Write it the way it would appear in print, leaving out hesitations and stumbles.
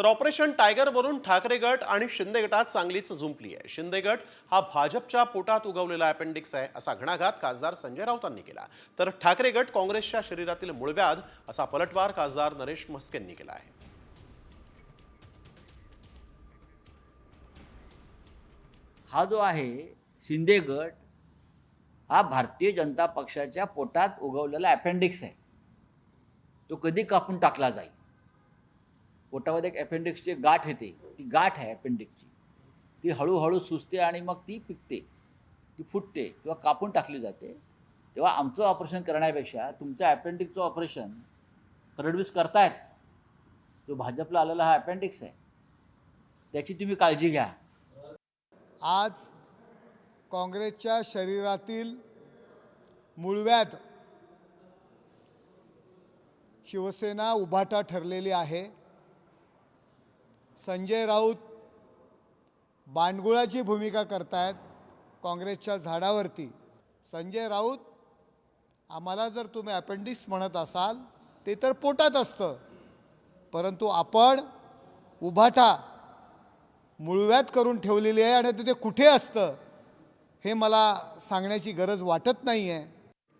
तर ऑपरेशन टायगरवरून ठाकरे गट आणि शिंदे गटात चांगलीच झुंपली आहे। शिंदे गट हा भाजपच्या पोटात उगवलेला अपेंडिक्स आहे असा घणाघात खासदार संजय राऊतांनी केला, तर ठाकरे गट काँग्रेसच्या शरीरातील मूळव्याध असा पलटवार खासदार नरेश म्हस्केंनी केला आहे। हा जो आहे शिंदे गट हा भारतीय जनता पक्षाच्या पोटात उगवलेला अपेंडिक्स आहे। तो कधी कापून टाकला जाईल। पोटामध्ये एक अपेंडिक्सची गाठ येते, ती गाठ आहे अपेंडिक्सची, ती हळूहळू सुजते आणि मग ती पिकते, ती फुटते किंवा कापून टाकली जाते। तेव्हा आमचं ऑपरेशन करण्यापेक्षा तुमचं अपेंडिक्सचं ऑपरेशन फडणवीस करतायत। जो भाजपला आलेला हा अपेंडिक्स आहे, त्याची तुम्ही काळजी घ्या। आज काँग्रेसच्या शरीरातील मूळव्याध शिवसेना उभाटा ठरलेली आहे। संजय राऊत बांडगुळाची भूमिका करतायत काँग्रेसच्या झाडावरती। संजय राऊत, आम्हाला जर तुम्ही अपेंडिक्स म्हणत असाल ते तर पोटात असतं, परंतु आपण उभाटा मूळव्याध करून ठेवलेली आहे आणि ते कुठे असतं हे मला सांगण्याची गरज वाटत नाही आहे।